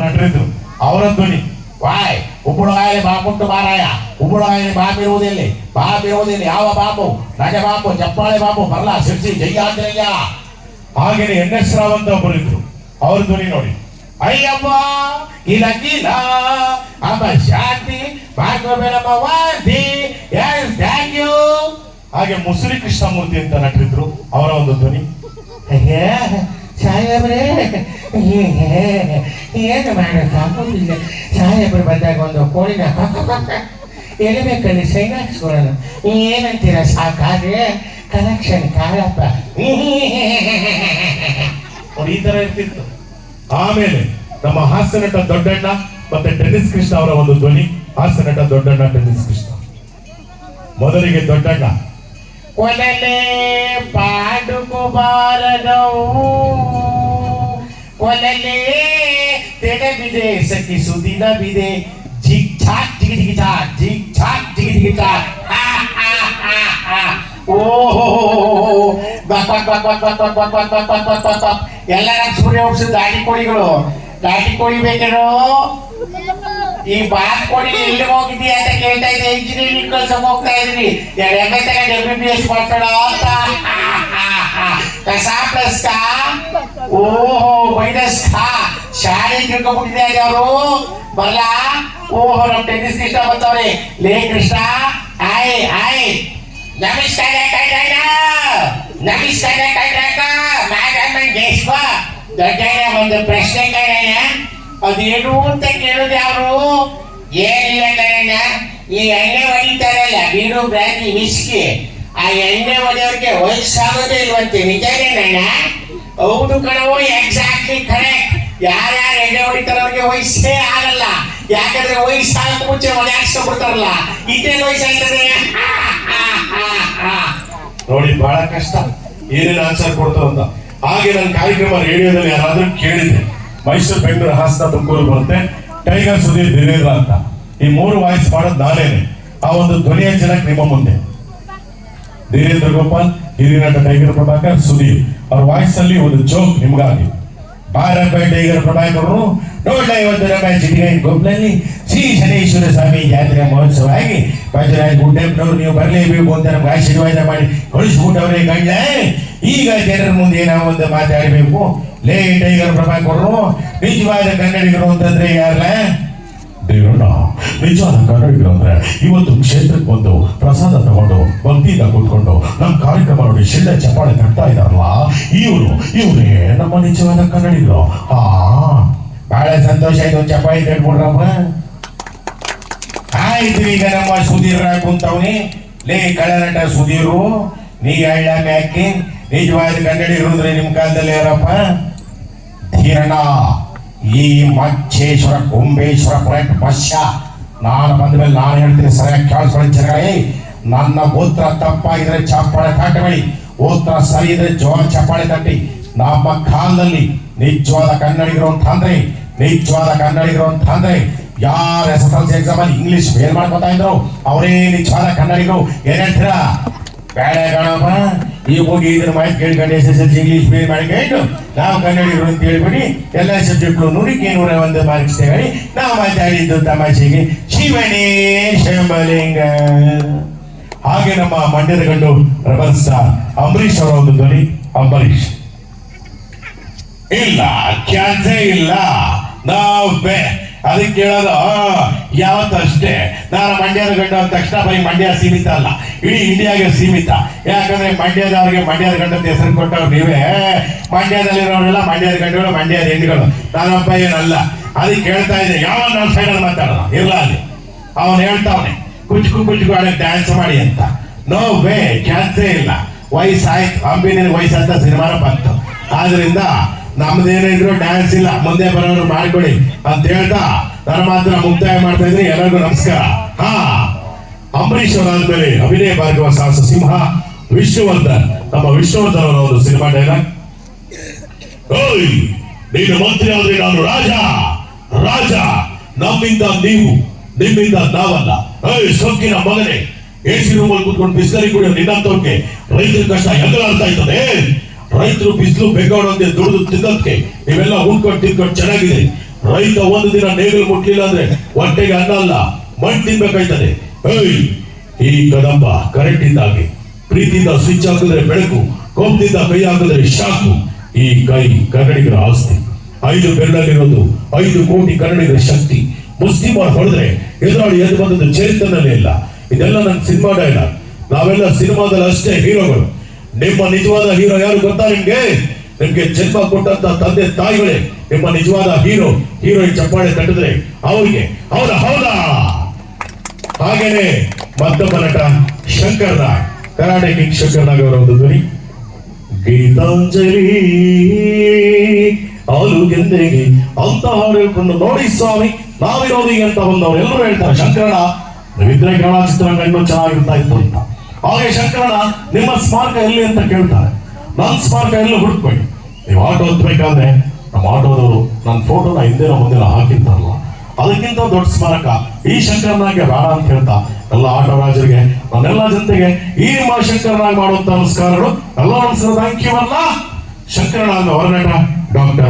ನಟರಿದ್ರು, ಅವರ ಧ್ವನಿ ವಾಯ್ ಉಪ್ಪುಳಗಾಯಲೆ ಬಾಪುಂಟು ಮಾರಾಯ, ಉಪ್ಪುಳಗಾಯಲೆ ಬಾಪಿರುವುದಿಲ್ಲ, ಬಾಪಿರುವುದಿಲ್ಲ ಯಾವ ಬಾಪು, ನಜ ಬಾಪು, ಚಪ್ಪಾಳೆ ಬಾಪು, ಬರ್ಲ ಶಿರ್ಸಿ ಜಯ್ಯಾಜ್ರಯ್ಯ. ಹಾಗೇನೆ NS ರಾವ್ ಅಂತ ಒಬ್ಬರು ಇದ್ರು, ಅವ್ರ ಧ್ವನಿ ನೋಡಿ, ಅಯ್ಯವ್ವ ಇಲ್ಲ ಕೀಲ ಅಮ್ಮ ಶಾಂತಿ ಭಾಗವನಮ್ಮ ವಾಂತಿ, ಥ್ಯಾಂಕ್ ಯು. ಹಾಗೆ ಮುಸುರಿ ಕೃಷ್ಣಮೂರ್ತಿ ಅಂತ ನಟರಿದ್ರು, ಅವರ ಒಂದು ಧ್ವನಿ, ಸಾಹೇಬ್ರೆ ಏನು ಮಾಡೋಕ್ಕಾಗೋದಿಲ್ಲ, ಸಾಹೇಬ್ರು ಬಂದಾಗ ಒಂದು ಕೋಳಿನ ಎಳಬೇಕಲ್ಲಿ ಸೈನ್ ಹಾಕ್ಸ್ಕೊಳ್ಳೋಣ, ಏನಂತೀರ ಸಾಕಾದ್ರೆ ಕಲೆಕ್ಷನ್ ಕಾಳಪ್ಪ ನೋಡಿ, ಈ ತರ ಇರ್ತಿತ್ತು. ಆಮೇಲೆ ನಮ್ಮ ಹಾಸ್ಯ ನಟ ದೊಡ್ಡಣ್ಣ ಮತ್ತೆ ಟೆನ್ನಿಸ್ ಕೃಷ್ಣ ಅವರ ಒಂದು ಧ್ವನಿ, ಹಾಸ್ಯ ನಟ ದೊಡ್ಡಣ್ಣ ಟೆನ್ನಿಸ್ ಕೃಷ್ಣ. ಮೊದಲಿಗೆ ದೊಡ್ಡಣ್ಣ, ಕೊಲಲೆ ಪಾಡುಕೋಬಾರದು ಕೊಲಲೆ ತೆಡಬಿದೆ ಸಖಿ ಸುದಿನ ಬಿದೆ, ಜಿಗ್ ಛಾಕ್ ಜಿಗಿ ಜಿಗಿ ಛಾಕ್, ಜಿಗ್ ಛಾಕ್ ಜಿಗಿ ಜಿಗಿ ಛಾಕ್, ಓಹೋ ಬಕ್ ಬಕ್ ಬಕ್ ಬಕ್ ಬಕ್ ಬಕ್ ಬಕ್ ಬಕ್ ಬಕ್ ಬಕ್ ಬಕ್ ಬಕ್. ಎಲ್ಲ ಸೂರ್ಯ ವಂಶದ ದಾಟಿ ಕೋಳಿಗಳು, ದಾಟಿ ಕೋಳಿ ಬೇಕೇನೋ, ಈ ಬಾತ್ ಕೋಳಿ ಎಲ್ಲಿ ಹೋಗಿದ್ದೀಯ ಅಂತ ಕೇಳ್ತಾ ಇದ್ದೆ, ಇಂಜಿನಿಯರಿಂಗ್ ಕಳ್ಸಕ್ ಹೋಗ್ತಾ ಇದ್ರಿ, ಎಮ್ಮೆ ತಗೊಂಡು MBBS ಮಾಡ್ತಾಳ ಅಂತ. ಕಸ ಪ್ಲಸ್ ಕಾ, ಓಹೋ ಮೈನಸ್ ಕಾ, ಶಾಲೆ ತಿಳ್ಕೊಂಡ್ಬಿಟ್ಟಿದೆ ಅವರು ಬರಲ್ಲ. ಓಹೋ ನಮ್ ಟೆನ್ನಿಸ್ ಕೃಷ್ಣ ಬಂದವ್ರೆ, ಲೇ ಕೃಷ್ಣ ಆಯ್ ಆಯ್ ನಮಸ್ಕಾರ ಕೈಲಾಗ, ನಮಸ್ಕಾರ ಕೈಲಾಗ ಮೇಡಮ್ ದೇಶ್ವ ದೊಡ್ಡ ಒಂದು ಪ್ರಶ್ನೆ ಕೈಲಾಗ, ಅದೇನು ಅಂತ ಕೇಳುದು ಅವರು, ಏನಿಲ್ಲ ಕೈಲಾಗ, ಈ ಎಣ್ಣೆ ಹೊಡಿತಾರಲ್ಲ ಬೀರು ಬ್ರಾಂಡಿ ವಿಸ್ಕಿ, ಆ ಎಣ್ಣೆ ಹೊಡೆಯೋರಿಗೆ ವಯಸ್ಸಾಗೋದೇ ಇಲ್ವಂತೆ, ನಿಜನೇನ? ಹೌದು ಕಣವು, ಎಕ್ಸಾಕ್ಟ್ಲಿ ಕರೆಕ್ಟ್. ಯಾರ್ಯಾರು ಎಣ್ಣೆ ಹೊಡಿತಾರ ಅವ್ರಿಗೆ ವಯಸ್ಸೇ ಆಗಲ್ಲ, ಯಾಕಂದ್ರೆ ವಯಸ್ಸಾಗಕ್ಕೆ ಮುಂಚೆ ಹೊಡೆಯಾಕ್ಸ್ಕೊಂಡ್ಬಿಡ್ತಾರಲ್ಲ, ಇದೇನು ವಯಸ್ಸಾಗ್ತದೆ ನೋಡಿ, ಬಹಳ ಕಷ್ಟ ಏನೇನು ಆನ್ಸರ್ ಕೊಡ್ತಾರ ಅಂತ. ಹಾಗೆ ನನ್ನ ಕಾರ್ಯಕ್ರಮ ರೇಡಿಯೋದಲ್ಲಿ ಯಾರಾದ್ರೂ ಕೇಳಿದ್ರೆ, ಮೈಸೂರು, ಬೆಂಗಳೂರು, ಹಾಸನ, ತುಮಕೂರು ಬರುತ್ತೆ, ಟೈಗರ್ ಸುಧೀರ್ ದಿನೇಂದ್ರ ಅಂತ, ಈ 3 ವಾಯ್ಸ್ ಮಾಡೋದು ನಾನೇನೆ. ಆ ಒಂದು ಧ್ವನಿಯ ಜನಕ್ಕೆ ನಿಮ್ಮ ಮುಂದೆ ಧೀರೇಂದ್ರ ಗೋಪಾಲ್, ಹಿರಿಯ ನಟ ಟೈಗರ್ ಪ್ರಭಾಕರ್, ಸುಧೀರ್ ಅವ್ರ ವಾಯ್ಸ್ ಅಲ್ಲಿ ಒಂದು ಜೋಕ್ ನಿಮ್ಗಾಗಿ. ಭಾರತ್ ಬೈ ಟೈಗರ್ ಪ್ರಭಾಕರ್, 150 ರೂಪಾಯಿ ಚಿಟಿಕೆ ಗೊಬ್ಬರಲ್ಲಿ ಶ್ರೀ ಶನೇಶ್ವರ ಸ್ವಾಮಿ ಜಾತ್ರೆ ಮಹೋತ್ಸವ ಆಗಿ ಬಸವರಾಜ್ ಗುಡ್ಡಪ್ಪನವ್ರು ನೀವು ಬರಲೇಬೇಕು ಅಂತ ನಮ್ಗೆ ಆಶೀರ್ವಾದ ಮಾಡಿ ಕಳಿಸ್ಬಿಟ್ಟವ್ರೆ ಗಂಡ. ಈಗ ಜನರ ಮುಂದೆ ನಾವು ಒಂದು ಮಾತಾಡಬೇಕು. ಲೇ ಟೈಗರ್ ಪ್ರಭಾಕರ್, ನಿಜವಾದ ಕನ್ನಡಿಗರು ಅಂತಂದ್ರೆ ಯಾರಲ್ಲ? ದೇವಣ್ಣ, ನಿಜವಾದ ಕನ್ನಡಿಗರು ಅಂದ್ರೆ ಇವತ್ತು ಕ್ಷೇತ್ರಕ್ಕೆ ಬಂದು ಪ್ರಸಾದ ತಗೊಂಡು ಭಕ್ತಿಯಿಂದ ಕೂತ್ಕೊಂಡು ನಮ್ಮ ಕಾರ್ಯಕ್ರಮ ನೋಡಿ ಶಿಳ್ಳೆ ಚಪ್ಪಾಳೆ ತಟ್ತಾ ಇದಾರಲ್ಲ, ಇವರೇ ನಮ್ಮ ನಿಜವಾದ ಕನ್ನಡಿಗರು. ಬಹಳ ಸಂತೋಷ ಆಯ್ತು, ಚಪ್ಪಾಳೆ ತಟ್ಬಿಡ್ರಮ್ಮ. ಆಯ್ತು, ಈಗ ನಮ್ಮ ಸುಧೀರ್ ಕುಂತವ್ನಿ. ಲೇ ಕಳ್ಳನಟ ಸುಧೀರು, ನೀ ಹೇಳ ಮ್ಯಾಕೆ ನಿಜವಾದ ಕನ್ನಡಿಗರು ಅಂದ್ರೆ ನಿಮ್ ಕಾಲದಲ್ಲಿ ಯಾರಪ್ಪ? ಧೀರಣ್ಣ, ಈ ಮಚ್ಚೇಶ್ವರ ಕುಂಬೇಶ್ವರ ಪ್ರಾಜೆಕ್ಟ್ ಮತ್ಸ್ಯ, ನಾನು ಬಂದ ಮೇಲೆ ನಾನು ಹೇಳ್ತೀನಿ, ಸರಿಯಾಗಿ ಕೇಳಿಸ್ಕೊಳ್ಳಿ ಜನಗಳೇ. ನನ್ನ ಉತ್ತರ ತಪ್ಪಾಗಿದ್ರೆ ಚಪ್ಪಾಳೆ ತಟ್ಟಬೇಡಿ, ಉತ್ತರ ಸರಿ ಇದ್ರೆ ಜೋರ ಚಪ್ಪಾಳೆ ತಟ್ಟಿ. ನಮ್ಮ ಕಾಲದಲ್ಲಿ ನಿಜವಾದ ಕನ್ನಡಿಗರು ಅಂತಂದ್ರೆ ಯಾರು SSLC ಎಕ್ಸಾಮ್ ಅಲ್ಲಿ ಇಂಗ್ಲಿಷ್ ಫೇಲ್ ಮಾಡ್ಕೊತಾ ಇದ್ರು ಅವರೇ ನಿಜವಾದ ಕನ್ನಡಿಗರು. ಏನ್ ಹೇಳ್ತೀರಾ? ಬೇಡ ಗಣಪ, ಈ ಹೋಗಿ ಇದ್ರ ಮಾಹಿತಿ ಕೇಳ್ಕೊಂಡು SSLC ಇಂಗ್ಲಿಷ್ ಫೇಲ್ ಮಾಡಿಕೊಂಡು ನಾವು ಕನ್ನಡಿಗರು ಅಂತ ಹೇಳ್ಬಿಡಿ, ಎಲ್ಲ ಸಬ್ಜೆಕ್ಟ್ಗಳು 100ಕ್ಕೆ 101 ಮಾರ್ಕ್ಸ್ ತಗೊಳ್ಳಿ. ನಾವು ಮಾತಾಡಿದ್ದು ತಮಾಷೆಗೆ ಶಿವನೇ ಶಂಭಲಿಂಗ. ಹಾಗೆ ನಮ್ಮ ಮಂಡ್ಯದ ಗಂಡು ರೆಬಲ್ ಸ್ಟಾರ್ ಅಂಬರೀಶ್ ಅವರ ಒಂದು ಧ್ವನಿ. ಅಂಬರೀಶ್ ಇಲ್ಲ, ಚಾನ್ಸೇ ಇಲ್ಲ, ನಾವು ಅದಕ್ಕೆ ಕೇಳೋದು ಯಾವತ್ತಷ್ಟೇ. ನಾನು ಮಂಡ್ಯದ ಗಂಡು ಅಂದ ತಕ್ಷಣ ಬರೀ ಮಂಡ್ಯ ಸೀಮಿತ ಅಲ್ಲ, ಇಡೀ ಇಂಡಿಯಾಗೆ ಸೀಮಿತ. ಯಾಕಂದ್ರೆ ಮಂಡ್ಯದವ್ರಿಗೆ ಮಂಡ್ಯದ ಗಂಡು ಅಂತ ಹೆಸರು ಕೊಟ್ಟವ್ರು ನೀವೇ. ಮಂಡ್ಯದಲ್ಲಿರೋರೆಲ್ಲ ಮಂಡ್ಯದ ಗಂಡುಗಳು, ಮಂಡ್ಯದ ಹೆಣ್ಣುಗಳು. ನಾನೊಬ್ಬ ಏನಲ್ಲ. ಅದಕ್ಕೆ ಕೇಳ್ತಾ ಇದ್ದೆ, ಯಾವ ನಮ್ಮ ಸೈಡಲ್ಲಿ ಮಾತಾಡೋಣ ಇರ್ಲ ಅಲ್ಲಿ. ಅವನು ಹೇಳ್ತಾವನೆ ಕುಚ್ಕು ಆಡಕ್ಕೆ ಡ್ಯಾನ್ಸ್ ಮಾಡಿ ಅಂತ. ನೋ ವೇ, ಚಾನ್ಸೇ ಇಲ್ಲ. ವಯಸ್ಸಾಯ್ತು, ಅಂಬಿನ ವಯಸ್ಸಂತ ಸಿನಿಮಾನ ಬಂತು. ಆದ್ರಿಂದ ನಮ್ದೇನಿದ್ರು ಡ್ಯಾನ್ಸ್ ಇಲ್ಲ, ಮುಂದೆ ಬರೋರು ಮಾಡ್ಕೊಡಿ ಅಂತ ಹೇಳ್ತಾ ನಾನು ಮಾತ್ರ ಮುಕ್ತಾಯ ಮಾಡ್ತಾ ಇದ್ದೀನಿ. ಎಲ್ಲರಿಗೂ ನಮಸ್ಕಾರ. ಅಂಬರೀಶ್ ಅವರಾದ್ಮೇಲೆ ಅಭಿನಯ ಭಾರ್ಗವ ಸಾಹಸ ಸಿಂಹ ವಿಷ್ಣುವರ್ಧನ್. ನಮ್ಮ ವಿಷ್ಣುವರ್ಧನ್ ಅವರ ಒಂದು ಸಿನಿಮಾ ಡೈಲಾಗ್, ನೀನು ಮಂತ್ರಿ ಆದ್ರೆ ನಾನು ರಾಜ, ನಮ್ಮಿಂದ ನೀವು, ನಿಮ್ಮಿಂದ ನಾವಲ್ಲ. ಸೊಕ್ಕಿನ ಮಗನೇ, AC ರೂಮಲ್ಲಿ ಕೂತ್ಕೊಂಡು ಬಿಸಿಲರಿ ಕುಡಿಯೋ ನಿನ್ನಂತವ್ರಿಗೆ ರೈತರ ಕಷ್ಟ ಹೆಂಗಲಾಡ್ತಾ ಇರ್ತದೆ. ರೈತರು ಬಿಸಿಲು ಬೆಂಗಾಡು ಅಂತ ದುಡಿದು ತಿನ್ನೋದಕ್ಕೆ ನೀವೆಲ್ಲ ಉಂಡ್ಕೊಂಡು ತಿನ್ಕೊಂಡು ಚೆನ್ನಾಗಿದೆ. ರೈತ ಒಂದು ದಿನ ನೇಗಿಲು ಮುಟ್ಲಿಲ್ಲ ಅಂದ್ರೆ ಹೊಟ್ಟೆಗೆ ಅನ್ನ ಅಲ್ಲ ಮಣ್ಣು ತಿನ್ಬೇಕಾಯ್ತದೆ. ಈ ಕದಂಬ ಕರೆಂಟ್ ಇದ್ದಾಗೆ, ಪ್ರೀತಿಯಿಂದ ಸ್ವಿಚ್ ಹಾಕಿದ್ರೆ ಬೆಳಕು, ಕೋಪದಿಂದ ಕೈ ಹಾಕಿದ್ರೆ ಶಾಕು. ಈ ಕೈ ಕನ್ನಡಿಗರ ಆಸ್ತಿ. 5 ಬೆರಳಲ್ಲಿರೋದು 5 ಕೋಟಿ ಕನ್ನಡಿಗರ ಶಕ್ತಿ. ಮುಸ್ಲಿಮರು ಹೊಡೆದ್ರೆ ಎದುರಾಳಿ ಎದ್ದು ಬಂದದ್ದು ಚರಿತ್ರೆನಲ್ಲೇ ಇಲ್ಲ. ಇದೆಲ್ಲ ನನ್ನ ಸಿನಿಮಾ ಡೈಲಾಗ್. ನಾವೆಲ್ಲ ಸಿನಿಮಾದಲ್ಲಿ ಅಷ್ಟೇ ಹೀರೋಗಳು. ನಿಮ್ಮ ನಿಜವಾದ ಹೀರೋ ಯಾರು ಗೊತ್ತಾ ನಿಮ್ಗೆ? ನಿಮ್ಗೆ ಜನ್ಮ ಕೊಟ್ಟಂತ ತಂದೆ ತಾಯಿಗಳೇ ನಿಮ್ಮ ನಿಜವಾದ ಹೀರೋ. ಹೀರೋಯಿನ್ ಚಪ್ಪಾಳೆ ತಟ್ಟಿದ್ರೆ ಅವ್ರಿಗೆ ಹೌದಾ. ಹಾಗೇನೆ ಮತ್ತೊಬ್ಬ ನಟ ಶಂಕರ್ ನಾಗ್, ಕರಾಟೆ ಕಿಂಗ್ ಶಂಕರ್ ನಾಗ್ ಅವರ ಒಂದು ಧ್ವನಿ. ಗೀತಾಂಜಲಿ ಹಾಲು ಗೆಂದೆಗೆ ಅಂತ ಹಾಡು ಹೇಳ್ಕೊಂಡು ನೋಡಿ ಸ್ವಾಮಿ ನಾವಿರೋದು ಈಗ ಅಂತ ಬಂದವರು ಎಲ್ಲರೂ ಹೇಳ್ತಾರೆ ಶಂಕರಣ್ಣ ನೀವಿದ್ರೆ ಕನ್ನಡ ಚಿತ್ರರಂಗ ಇನ್ನೂ ಚೆನ್ನಾಗಿರ್ತಾ ಇತ್ತು ಅಂತ. ಹಾಗೆ ಶಂಕರಣ್ಣ ನಿಮ್ಮ ಸ್ಮಾರಕ ಎಲ್ಲಿ ಅಂತ ಕೇಳ್ತಾರೆ. ನನ್ನ ಸ್ಮಾರಕ ಎಲ್ಲೂ ಹುಡುಕ್ಬೇಡಿ. ನೀವು ಆಟೋ ಹತ್ಬೇಕಾದ್ರೆ ನಮ್ಮ ಆಟೋದವರು ನನ್ನ ಫೋಟೋನ ಹಿಂದಿನ ಮುಂದಿನ ಹಾಕಿರ್ತಾರಲ್ಲ, ಅದಕ್ಕಿಂತ ದೊಡ್ಡ ಸ್ಮಾರಕ ಈ ಶಂಕರನಾಗೆ ಬೇಡ ಅಂತ ಹೇಳ್ತಾ ಎಲ್ಲ ಆಟೋ ರಾಜರಿಗೆ, ನನ್ನೆಲ್ಲ ಜನತೆಗೆ ಈ ಶಂಕರನಾಗ್ ಮಾಡುವಂತ ನಮಸ್ಕಾರಗಳು. ಎಲ್ಲ ನಮಸ್ಕಾರ. ಥ್ಯಾಂಕ್ ಯು ಅಲ್ಲ. ಶಂಕರನಾಗ್ ಹೊರನಟ ಡಾಕ್ಟರ್